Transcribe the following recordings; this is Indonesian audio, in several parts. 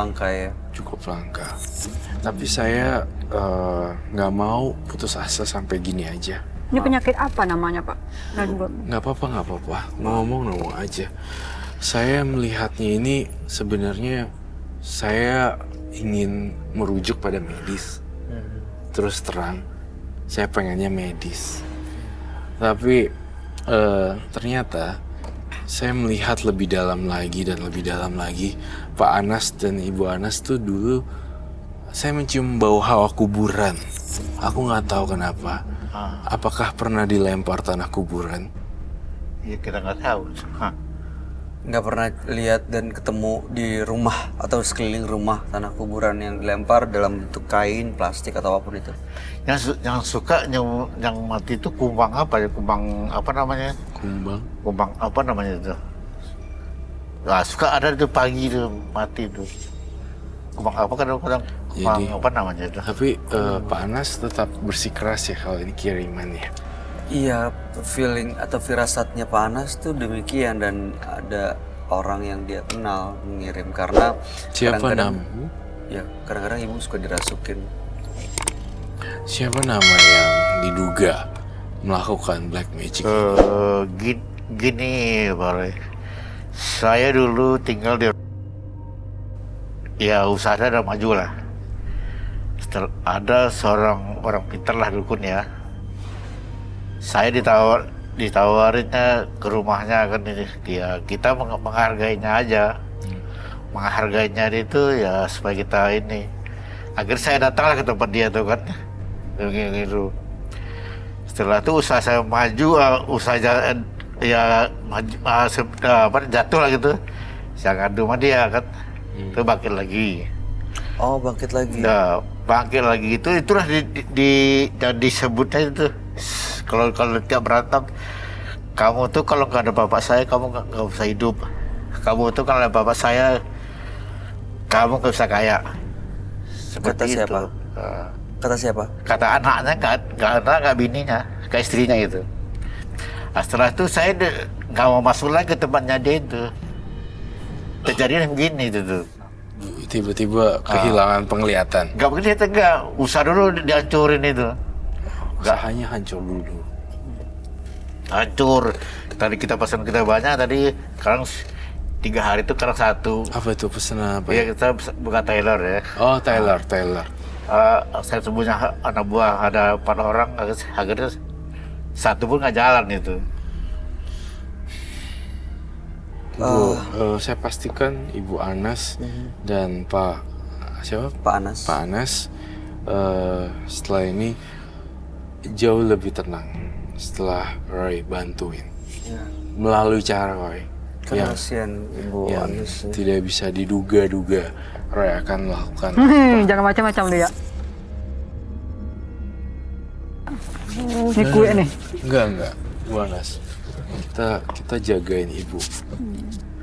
langka ya. Cukup langka. Tapi saya nggak mau putus asa sampai gini aja. Ini penyakit apa namanya, Pak? Nggak apa-apa. Ngomong aja. Saya melihatnya ini sebenarnya saya ingin merujuk pada medis. Terus terang, saya pengennya medis. Tapi ternyata saya melihat lebih dalam lagi. Pak Anas dan Ibu Anas tuh dulu saya mencium bau hawa kuburan. Aku nggak tahu kenapa. Apakah pernah dilempar tanah kuburan? Ya kita nggak tahu. Nggak pernah lihat dan ketemu di rumah atau sekeliling rumah tanah kuburan yang dilempar dalam bentuk kain, plastik atau apapun itu. Yang suka yang mati itu kumbang apa ya? Kumbang apa namanya? Kumbang apa namanya itu? Nah, suka ada itu pagi itu mati itu. Kumbang apa kadang-kadang kumbang apa namanya itu? Tapi Pak Anas tetap bersikeras ya kalau ini kiriman ya. Iya, feeling atau firasatnya Pak Anas tuh demikian dan ada orang yang dia kenal mengirim karena siapa namamu? Ya, kadang-kadang ibu suka dirasukin. Siapa nama yang diduga melakukan black magic? Gini, Pak. Saya dulu tinggal di ya usaha saya udah maju lah. Setelah ada seorang orang pintar lah dukun ya. Saya ditawarinnya ke rumahnya kan dia kita menghargainya aja. Menghargainya itu ya supaya kita ini. Akhirnya saya datanglah ke tempat dia tuh kan. Gitu. Setelah itu usaha saya maju, usaha ya maju, jatuh lah gitu. Saya ngadu sama dia kan. Itu bangkit lagi. Oh, bangkit lagi. Nah, bangkit lagi itulah disebutnya itu. Kalau tiap berantem, kamu tuh kalau nggak ada bapak saya, kamu nggak bisa hidup. Kamu tuh kalau ada bapak saya, kamu nggak bisa kaya. Kata siapa? Kata siapa? Kata anaknya, nggak bininya, ke istrinya itu. Nah, setelah itu saya nggak mau masuk lagi ke tempatnya dia itu. Terjadi begini itu tuh. Tiba-tiba kehilangan penglihatan. Nggak penglihatan nggak. Usaha dulu dihancurin itu. Usahanya hancur dulu. Hancur. Tadi kita pesan kita banyak, tadi sekarang 3 hari itu sekarang 1. Apa itu pesanan apa? Iya, kita buka Taylor ya. Oh, Taylor. Saya semuanya anak buah ada 4 orang, akhirnya 1 pun nggak jalan itu. Ibu, saya pastikan Ibu Anas dan Pak siapa? Pak Anas. Pak Anas setelah ini jauh lebih tenang setelah Roy bantuin melalui cara Roy yang Ibu Anas tidak bisa diduga-duga Roy akan melakukan. Jangan macam-macam dia. Ini kue nih. Enggak, Bu Anas. Kita jagain ibu.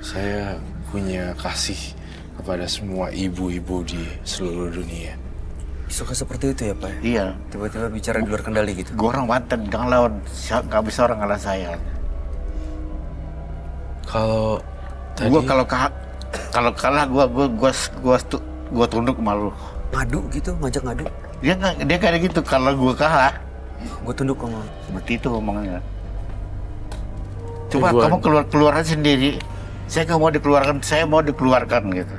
Saya punya kasih kepada semua ibu-ibu di seluruh dunia. Suka seperti itu ya Pak? Iya. Tiba-tiba bicara di luar kendali gitu. Gue orang Banten, jangan lawan. Nggak bisa orang ngalah saya. Kalau tadi Gue kalau kalah gue tunduk malu. Ngadu gitu, ngajak ngadu. Dia kayak gitu, kalau gue kalah Gue tunduk sama. seperti itu ngomongnya. Coba kamu keluar aja sendiri. Saya nggak mau dikeluarkan, saya mau dikeluarkan gitu.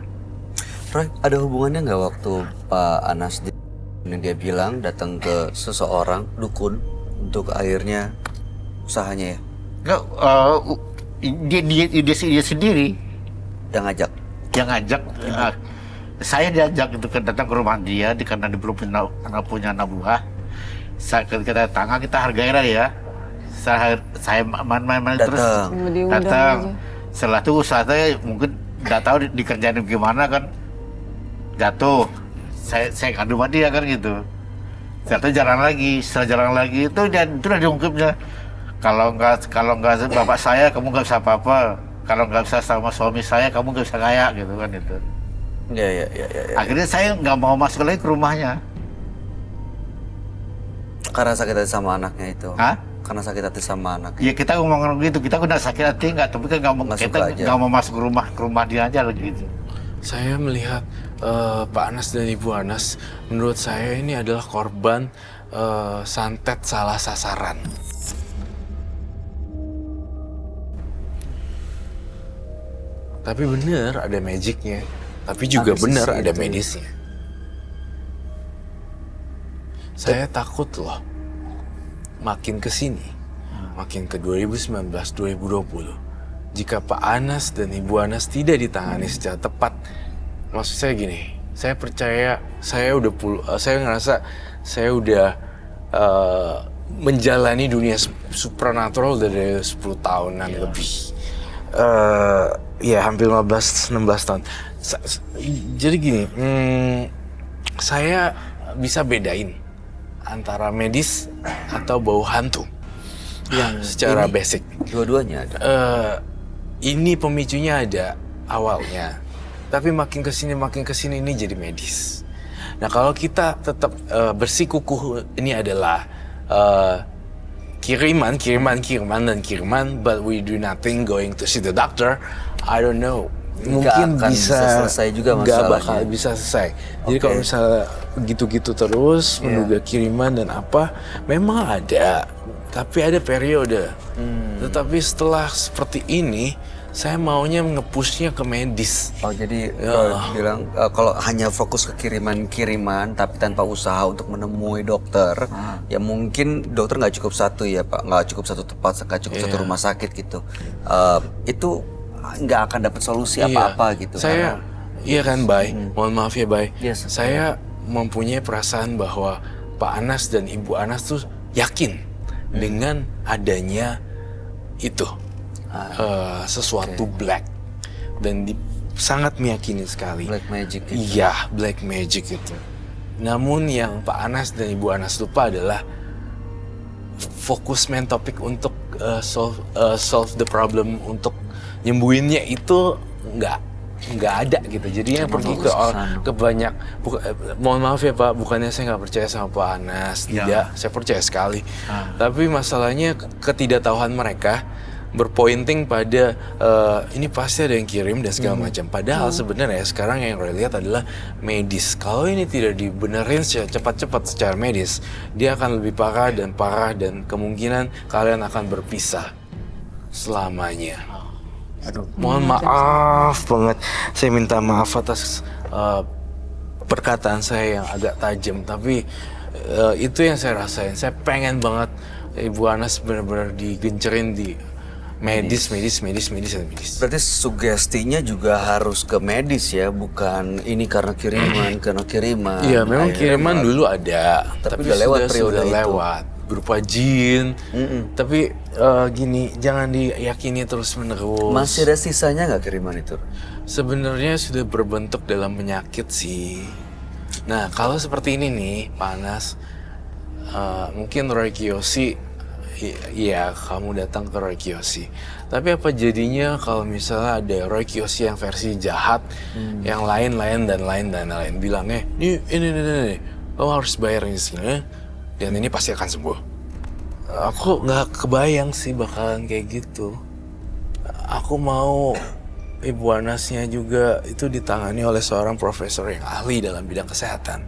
Roy, ada hubungannya nggak waktu Pak Anas yang dia bilang datang ke seseorang dukun untuk akhirnya usahanya ya? Nggak, dia sendiri Yang ngajak. yang ngajak. Saya diajak itu datang ke rumah dia, karena dia belum punya anak buah. Kita datang, kita hargai lah ya. Saya main-main terus datang. Setelah itu usaha saya mungkin nggak tahu dikerjain gimana kan, jatuh. Saya kandung sama dia kan gitu. Setelah jalan lagi itu udah diungkapnya. Kalau nggak bapak saya, kamu nggak bisa apa-apa. Kalau nggak bisa sama suami saya, kamu nggak bisa kaya gitu kan itu. Ya. Akhirnya saya nggak mau masuk lagi ke rumahnya. Karena sakit hati sama anaknya itu. Hah? Karena sakit hati sama anak. Ya kita ngomong gitu, kita udah sakit hati nggak, tapi kan nggak mau, kita nggak mau masuk ke rumah dia aja gitu. saya melihat Pak Anas dan Ibu Anas, menurut saya ini adalah korban santet salah sasaran. Tapi bener ada magicnya, tapi juga Apa sih bener sih ada itu? medisnya. Saya takut loh, makin ke sini, makin ke 2019-2020, jika Pak Anas dan Ibu Anas tidak ditangani secara tepat. Maksud saya gini, saya percaya saya ngerasa saya udah menjalani dunia supranatural dari 10 tahunan lebih. Ya hampir 15-16 tahun. Jadi gini, saya bisa bedain antara medis atau bau hantu yang secara ini basic. Dua-duanya ada. Ini pemicunya ada awalnya, tapi makin kesini ini jadi medis. Nah kalau kita tetap bersikukuh ini adalah kiriman, but we do nothing going to see the doctor, I don't know. Mungkin akan bisa selesai juga nggak masalahnya. bakal bisa selesai. Jadi Oke. kalau misalnya gitu-gitu terus menduga kiriman dan apa, memang ada, tapi ada periode. Tetapi setelah seperti ini, saya maunya nge-pushnya ke medis. Oh jadi bilang kalau hanya fokus ke kiriman-kiriman tapi tanpa usaha untuk menemui dokter, ya mungkin dokter nggak cukup satu ya Pak, nggak cukup satu tempat, nggak cukup satu rumah sakit gitu. Itu nggak akan dapat solusi apa-apa gitu. Saya, iya kan, Bay. Mohon maaf ya, Bay. Yes. Saya mempunyai perasaan bahwa Pak Anas dan Ibu Anas tuh yakin dengan adanya itu sesuatu black, dan sangat meyakini sekali. Black magic gitu. Iya, black magic itu. Namun yang Pak Anas dan Ibu Anas lupa adalah fokus main topik untuk solve the problem, untuk nyembuhinnya itu nggak ada gitu. Jadinya Cuma pergi fokus ke sana. ke banyak. Mohon maaf ya Pak, bukannya saya nggak percaya sama Pak Anas, tidak, saya percaya sekali. Tapi masalahnya ketidaktahuan mereka berpointing pada ini pasti ada yang kirim dan segala macam. Padahal sebenarnya sekarang yang saya lihat adalah medis. Kalau ini tidak dibenerin secara cepat-cepat secara medis, dia akan lebih parah dan kemungkinan kalian akan berpisah selamanya. Aduh, mohon maaf banget. Saya minta maaf atas perkataan saya yang agak tajam, tapi itu yang saya rasain. Saya pengen banget Ibu Anas benar-benar digencerin di medis. Berarti sugestinya juga harus ke medis ya, bukan ini karena kiriman. Iya, memang Akhirnya kiriman dulu ada, Tapi udah lewat periode sudah itu. lewat berupa jin. Tapi gini, jangan diyakini terus menerus. Masih ada sisanya nggak kiriman itu? Sebenarnya sudah berbentuk dalam penyakit sih. Nah, kalau seperti ini nih, panas, mungkin Roy Kiyoshi, iya kamu datang ke Roy Kiyoshi. Tapi apa jadinya kalau misalnya ada Roy Kiyoshi yang versi jahat, yang lain bilangnya, ini, kamu harus bayar ini sini, dan ini pasti akan sembuh. Aku nggak kebayang sih bakalan kayak gitu. Aku mau Ibu Anasnya juga itu ditangani oleh seorang profesor yang ahli dalam bidang kesehatan.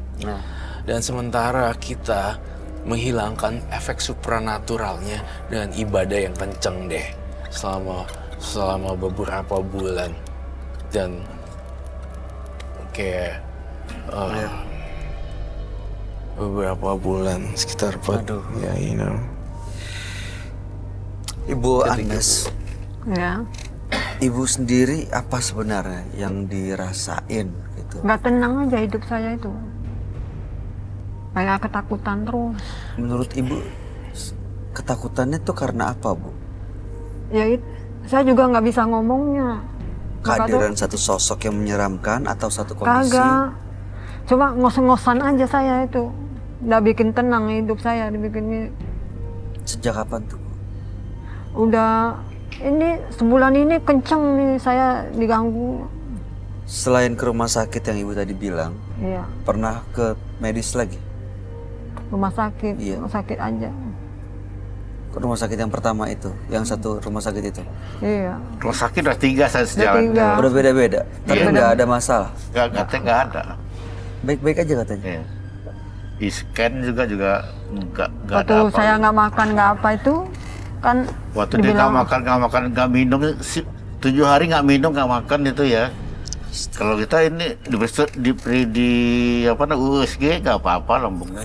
Dan sementara kita menghilangkan efek supranaturalnya dengan ibadah yang kenceng deh selama beberapa bulan. Dan kayak beberapa bulan, sekitar 4, ya you know. Ibu Anas, Ya, ibu sendiri apa sebenarnya yang dirasain gitu? nggak tenang aja hidup saya itu. Kayak ketakutan terus. Menurut ibu ketakutannya tuh karena apa bu? Ya saya juga nggak bisa ngomongnya. Maka tuh Kehadiran satu sosok yang menyeramkan atau satu kondisi? kagak. Cuma ngos-ngosan aja saya itu. Nggak bikin tenang hidup saya, dibikin Sejak kapan tuh? udah ini sebulan ini kenceng nih saya diganggu. Selain ke rumah sakit yang ibu tadi bilang, Iya, pernah ke medis lagi? rumah sakit, Iya. rumah sakit aja. rumah sakit yang pertama itu, yang satu rumah sakit itu? Iya. Rumah sakit udah 3 saya sejalan. 3. Udah beda-beda, tapi nggak ada masalah. Nggak ada. Baik-baik aja katanya. Iya. Di scan juga nggak ada Waktu apa. saya nggak makan nggak apa itu kan Waktu dia nggak makan, nggak minum, 7 hari nggak minum, nggak makan itu ya. Kalau kita ini di USG nggak apa-apa lambungnya.